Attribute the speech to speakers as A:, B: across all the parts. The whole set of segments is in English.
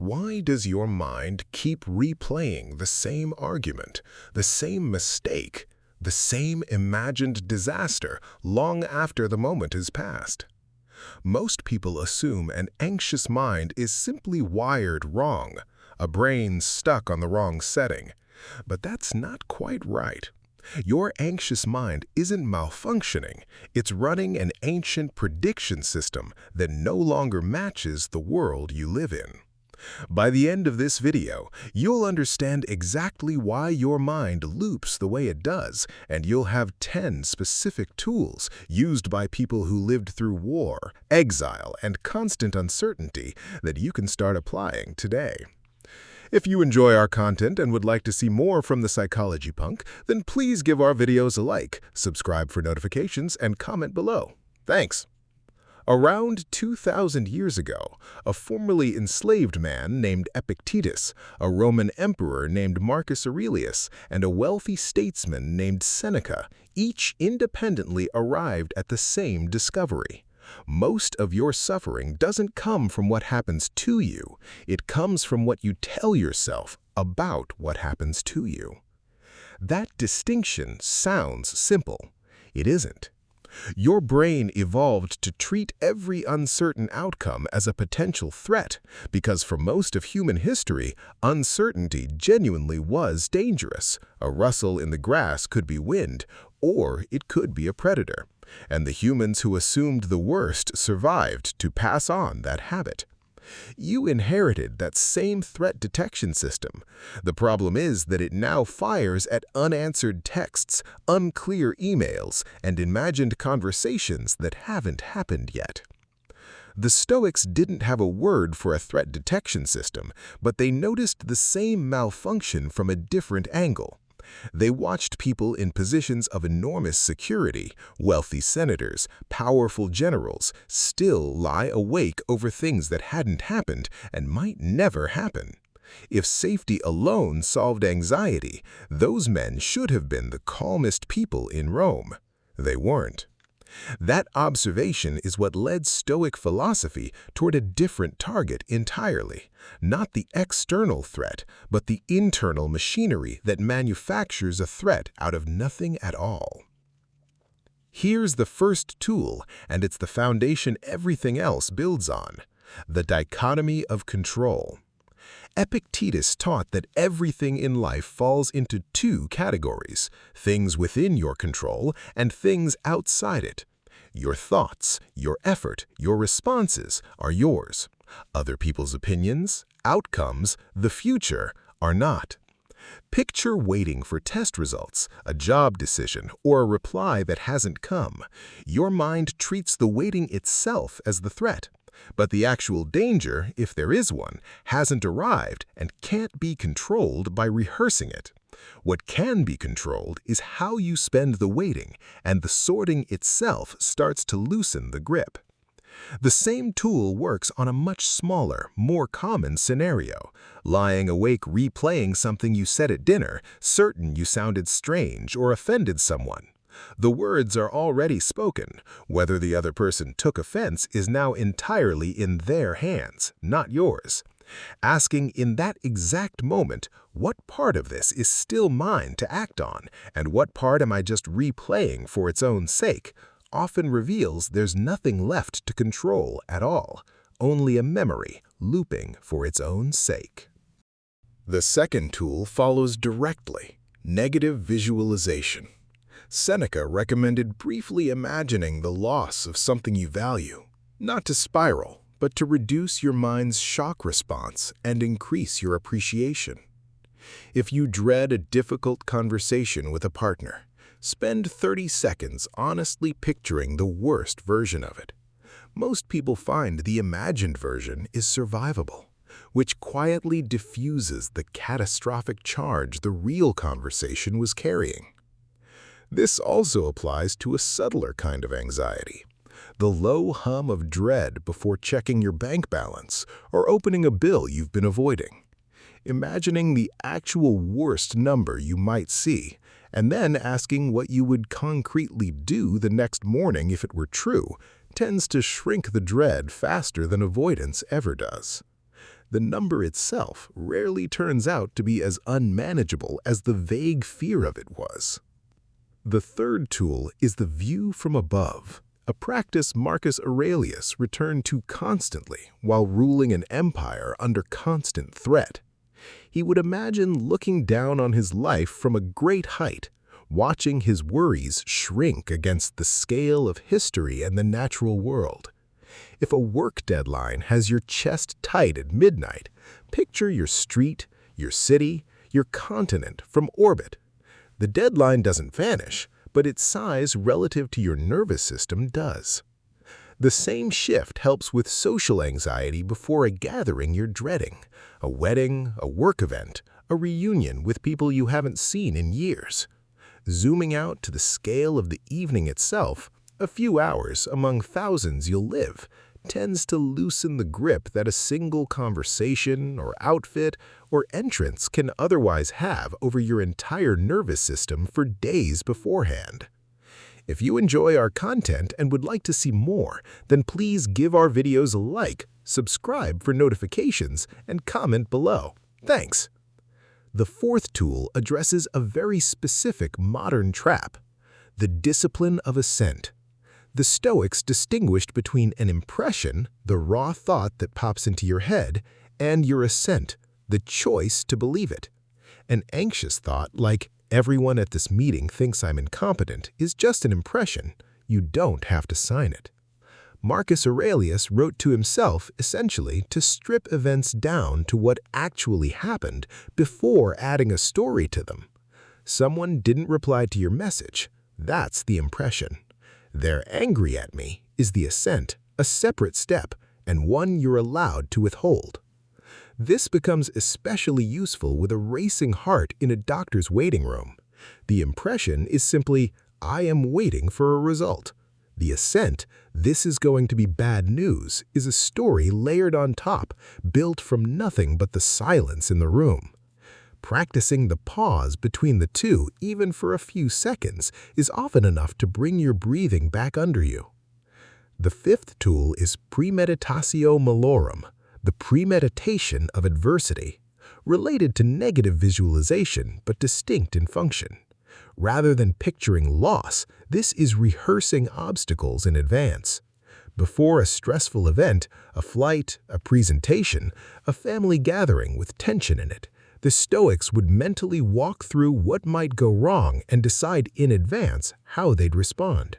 A: Why does your mind keep replaying the same argument, the same mistake, the same imagined disaster long after the moment is past? Most people assume an anxious mind is simply wired wrong, a brain stuck on the wrong setting. But that's not quite right. Your anxious mind isn't malfunctioning, it's running an ancient prediction system that no longer matches the world you live in. By the end of this video, you'll understand exactly why your mind loops the way it does, and you'll have 10 specific tools used by people who lived through war, exile, and constant uncertainty that you can start applying today. If you enjoy our content and would like to see more from the Psychology Punk, then please give our videos a like, subscribe for notifications, and comment below. Thanks! Around 2,000 years ago, a formerly enslaved man named Epictetus, a Roman emperor named Marcus Aurelius, and a wealthy statesman named Seneca each independently arrived at the same discovery. Most of your suffering doesn't come from what happens to you. It comes from what you tell yourself about what happens to you. That distinction sounds simple. It isn't. Your brain evolved to treat every uncertain outcome as a potential threat because for most of human history, uncertainty genuinely was dangerous. A rustle in the grass could be wind, or it could be a predator. And the humans who assumed the worst survived to pass on that habit. You inherited that same threat detection system. The problem is that it now fires at unanswered texts, unclear emails, and imagined conversations that haven't happened yet. The Stoics didn't have a word for a threat detection system, but they noticed the same malfunction from a different angle. They watched people in positions of enormous security, wealthy senators, powerful generals, still lie awake over things that hadn't happened and might never happen. If safety alone solved anxiety, those men should have been the calmest people in Rome. They weren't. That observation is what led Stoic philosophy toward a different target entirely, not the external threat, but the internal machinery that manufactures a threat out of nothing at all. Here's the first tool, and it's the foundation everything else builds on: the dichotomy of control. Epictetus taught that everything in life falls into two categories: things within your control and things outside it. Your thoughts, your effort, your responses are yours. Other people's opinions, outcomes, the future are not. Picture waiting for test results, a job decision, or a reply that hasn't come. Your mind treats the waiting itself as the threat. But the actual danger, if there is one, hasn't arrived and can't be controlled by rehearsing it. What can be controlled is how you spend the waiting, and the sorting itself starts to loosen the grip. The same tool works on a much smaller, more common scenario: lying awake replaying something you said at dinner, certain you sounded strange or offended someone. The words are already spoken. Whether the other person took offense is now entirely in their hands, not yours. Asking in that exact moment, what part of this is still mine to act on, and what part am I just replaying for its own sake, often reveals there's nothing left to control at all, only a memory looping for its own sake. The second tool follows directly: negative visualization. Seneca recommended briefly imagining the loss of something you value, not to spiral, but to reduce your mind's shock response and increase your appreciation. If you dread a difficult conversation with a partner, spend 30 seconds honestly picturing the worst version of it. Most people find the imagined version is survivable, which quietly diffuses the catastrophic charge the real conversation was carrying. This also applies to a subtler kind of anxiety: the low hum of dread before checking your bank balance or opening a bill you've been avoiding. Imagining the actual worst number you might see, and then asking what you would concretely do the next morning if it were true, tends to shrink the dread faster than avoidance ever does. the number itself rarely turns out to be as unmanageable as the vague fear of it was. The third tool is the view from above, a practice Marcus Aurelius returned to constantly while ruling an empire under constant threat. He would imagine looking down on his life from a great height, watching his worries shrink against the scale of history and the natural world. If a work deadline has your chest tight at midnight, picture your street, your city, your continent from orbit. The deadline doesn't vanish, but its size relative to your nervous system does. The same shift helps with social anxiety before a gathering you're dreading, a wedding, a work event, a reunion with people you haven't seen in years. Zooming out to the scale of the evening itself, a few hours among thousands you'll live, tends to loosen the grip that a single conversation or outfit or entrance can otherwise have over your entire nervous system for days beforehand. If you enjoy our content and would like to see more, then please give our videos a like, subscribe for notifications, and comment below. Thanks! The fourth tool addresses a very specific modern trap: the discipline of assent. The Stoics distinguished between an impression, the raw thought that pops into your head, and your assent, the choice to believe it. An anxious thought like, "Everyone at this meeting thinks I'm incompetent," is just an impression. You don't have to sign it. Marcus Aurelius wrote to himself, essentially, to strip events down to what actually happened before adding a story to them. Someone didn't reply to your message. That's the impression. They're angry at me is the assent, a separate step, and one you're allowed to withhold. This becomes especially useful with a racing heart in a doctor's waiting room. The impression is simply, "I am waiting for a result." The assent, "This is going to be bad news," is a story layered on top, built from nothing but the silence in the room. Practicing the pause between the two, even for a few seconds, is often enough to bring your breathing back under you. The fifth tool is Premeditatio Malorum, the premeditation of adversity, related to negative visualization but distinct in function. Rather than picturing loss, this is rehearsing obstacles in advance. Before a stressful event, a flight, a presentation, a family gathering with tension in it, the Stoics would mentally walk through what might go wrong and decide in advance how they'd respond.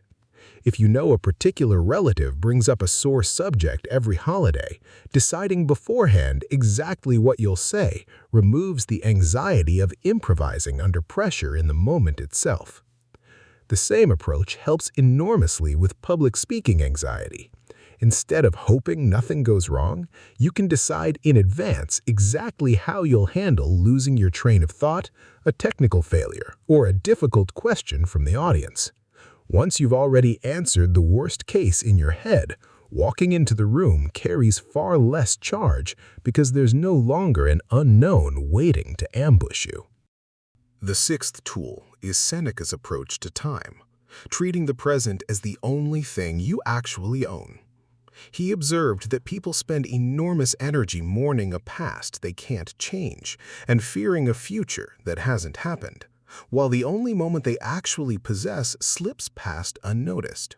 A: If you know a particular relative brings up a sore subject every holiday, deciding beforehand exactly what you'll say removes the anxiety of improvising under pressure in the moment itself. The same approach helps enormously with public speaking anxiety. Instead of hoping nothing goes wrong, you can decide in advance exactly how you'll handle losing your train of thought, a technical failure, or a difficult question from the audience. Once you've already answered the worst case in your head, walking into the room carries far less charge because there's no longer an unknown waiting to ambush you. The sixth tool is Seneca's approach to time, treating the present as the only thing you actually own. He observed that people spend enormous energy mourning a past they can't change and fearing a future that hasn't happened, while the only moment they actually possess slips past unnoticed.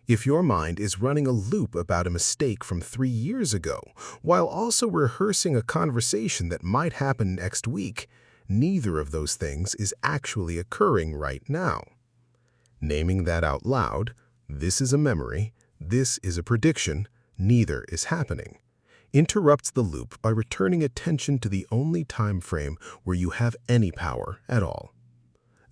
A: If your mind is running a loop about a mistake from 3 years ago, while also rehearsing a conversation that might happen next week, neither of those things is actually occurring right now. Naming that out loud, this is a memory, this is a prediction, neither is happening, interrupts the loop by returning attention to the only time frame where you have any power at all.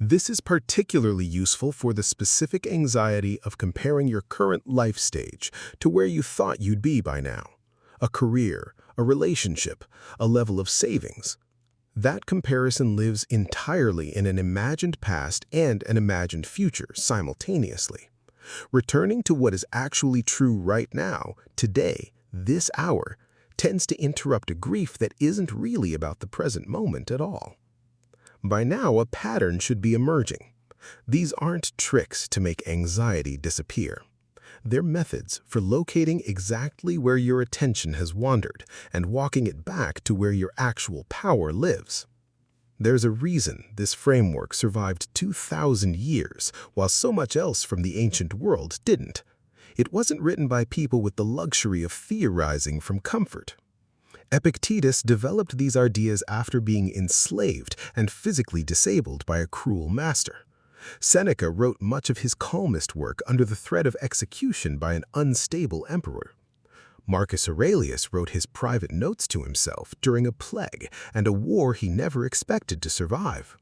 A: This is particularly useful for the specific anxiety of comparing your current life stage to where you thought you'd be by now, a career, a relationship, a level of savings. That comparison lives entirely in an imagined past and an imagined future simultaneously. Returning to what is actually true right now, today, this hour, tends to interrupt a grief that isn't really about the present moment at all. By now, a pattern should be emerging. These aren't tricks to make anxiety disappear. They're methods for locating exactly where your attention has wandered and walking it back to where your actual power lives. There's a reason this framework survived 2,000 years, while so much else from the ancient world didn't. It wasn't written by people with the luxury of theorizing from comfort. Epictetus developed these ideas after being enslaved and physically disabled by a cruel master. Seneca wrote much of his calmest work under the threat of execution by an unstable emperor. Marcus Aurelius wrote his private notes to himself during a plague and a war he never expected to survive.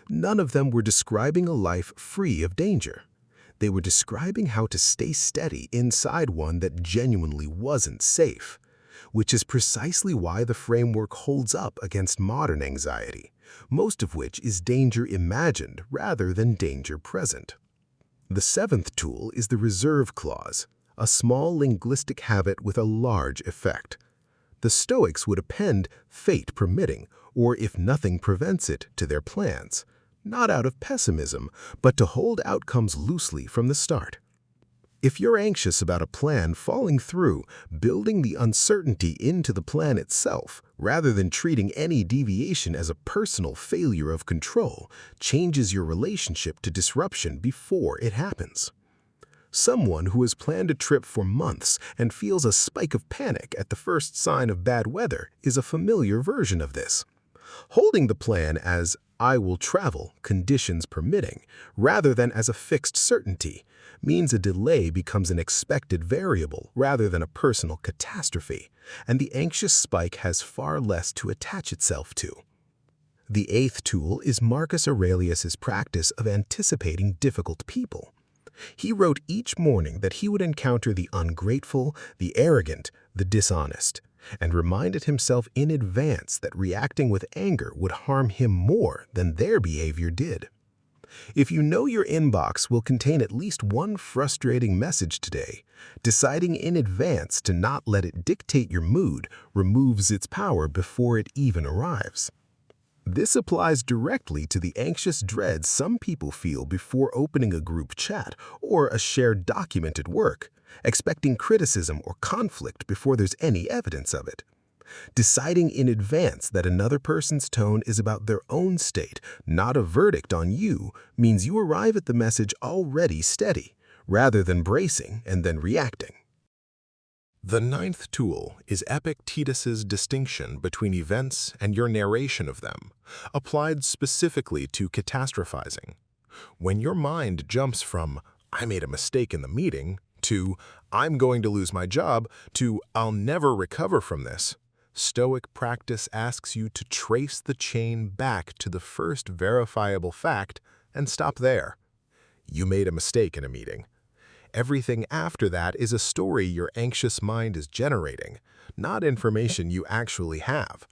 A: None of them were describing a life free of danger. They were describing how to stay steady inside one that genuinely wasn't safe, which is precisely why the framework holds up against modern anxiety, most of which is danger imagined rather than danger present. The seventh tool is the reserve clause, a small linguistic habit with a large effect. The Stoics would append fate permitting, or if nothing prevents it, to their plans, not out of pessimism, but to hold outcomes loosely from the start. If you're anxious about a plan falling through, building the uncertainty into the plan itself, rather than treating any deviation as a personal failure of control, changes your relationship to disruption before it happens. Someone who has planned a trip for months and feels a spike of panic at the first sign of bad weather is a familiar version of this. Holding the plan as "I will travel, conditions permitting," rather than as a fixed certainty, means a delay becomes an expected variable rather than a personal catastrophe, and the anxious spike has far less to attach itself to. The eighth tool is Marcus Aurelius's practice of anticipating difficult people. He wrote each morning that he would encounter the ungrateful, the arrogant, the dishonest, and reminded himself in advance that reacting with anger would harm him more than their behavior did. If you know your inbox will contain at least one frustrating message today, deciding in advance to not let it dictate your mood removes its power before it even arrives. This applies directly to the anxious dread some people feel before opening a group chat or a shared document at work, expecting criticism or conflict before there's any evidence of it. Deciding in advance that another person's tone is about their own state, not a verdict on you, means you arrive at the message already steady, rather than bracing and then reacting. The ninth tool is Epictetus's distinction between events and your narration of them, applied specifically to catastrophizing. When your mind jumps from "I made a mistake in the meeting" to "I'm going to lose my job" to "I'll never recover from this," Stoic practice asks you to trace the chain back to the first verifiable fact and stop there. You made a mistake in a meeting. Everything after that is a story your anxious mind is generating, not information you actually have.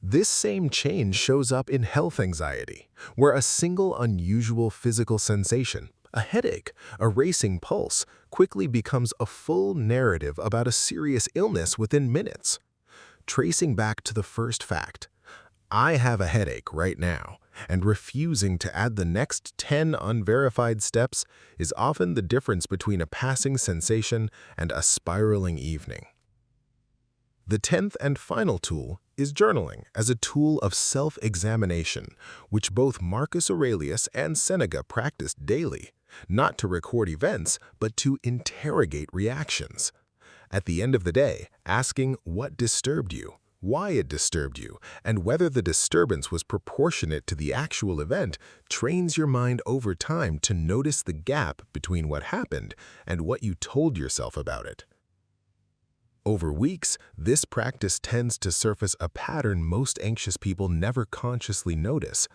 A: This same chain shows up in health anxiety, where a single unusual physical sensation, a headache, a racing pulse, quickly becomes a full narrative about a serious illness within minutes. Tracing back to the first fact, "I have a headache right now," and refusing to add the next 10 unverified steps is often the difference between a passing sensation and a spiraling evening. The 10th and final tool is journaling as a tool of self-examination, which both Marcus Aurelius and Seneca practiced daily, not to record events, but to interrogate reactions. At the end of the day, asking what disturbed you, why it disturbed you, and whether the disturbance was proportionate to the actual event trains your mind over time to notice the gap between what happened and what you told yourself about it. Over weeks, this practice tends to surface a pattern most anxious people never consciously notice: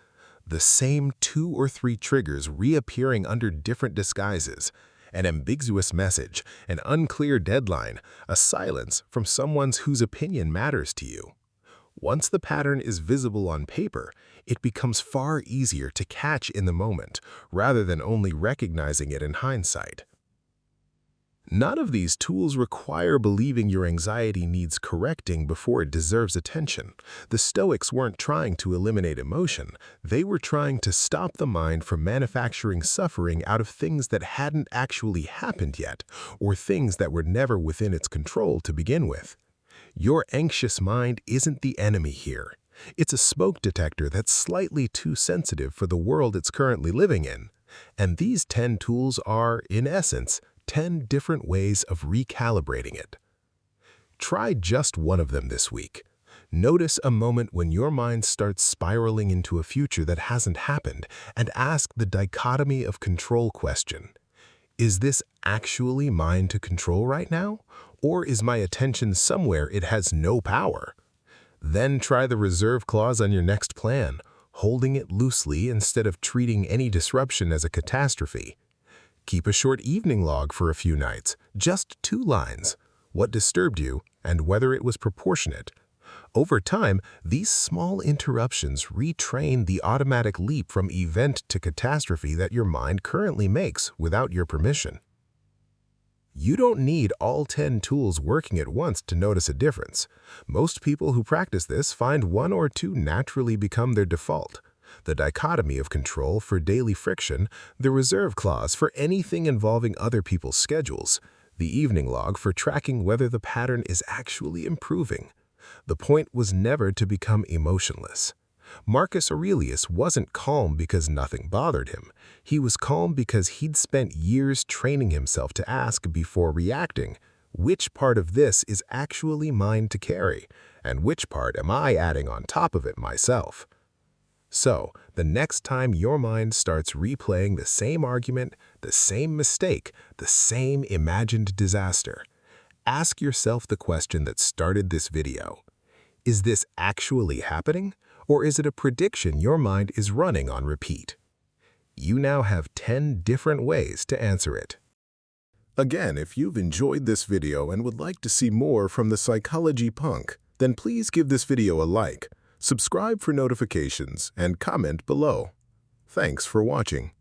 A: the same 2 or 3 triggers reappearing under different disguises. An ambiguous message, an unclear deadline, a silence from someone whose opinion matters to you. Once the pattern is visible on paper, it becomes far easier to catch in the moment, rather than only recognizing it in hindsight. None of these tools require believing your anxiety needs correcting before it deserves attention. The Stoics weren't trying to eliminate emotion. They were trying to stop the mind from manufacturing suffering out of things that hadn't actually happened yet, or things that were never within its control to begin with. Your anxious mind isn't the enemy here. It's a smoke detector that's slightly too sensitive for the world it's currently living in. And these 10 tools are, in essence, 10 different ways of recalibrating it. Try just one of them this week. Notice a moment when your mind starts spiraling into a future that hasn't happened, and ask the dichotomy of control question. Is this actually mine to control right now? Or is my attention somewhere it has no power? Then try the reserve clause on your next plan, holding it loosely instead of treating any disruption as a catastrophe. Keep a short evening log for a few nights, just 2 lines, what disturbed you and whether it was proportionate. Over time, these small interruptions retrain the automatic leap from event to catastrophe that your mind currently makes without your permission. You don't need all 10 tools working at once to notice a difference. Most people who practice this find 1 or 2 naturally become their default. The dichotomy of control for daily friction, the reserve clause for anything involving other people's schedules, the evening log for tracking whether the pattern is actually improving. The point was never to become emotionless. Marcus Aurelius wasn't calm because nothing bothered him. He was calm because he'd spent years training himself to ask before reacting, which part of this is actually mine to carry, and which part am I adding on top of it myself? So, the next time your mind starts replaying the same argument, the same mistake, the same imagined disaster, ask yourself the question that started this video. Is this actually happening, or is it a prediction your mind is running on repeat? You now have 10 different ways to answer it. Again, if you've enjoyed this video and would like to see more from the Psychology Punk, then please give this video a like. Subscribe for notifications and comment below. Thanks for watching.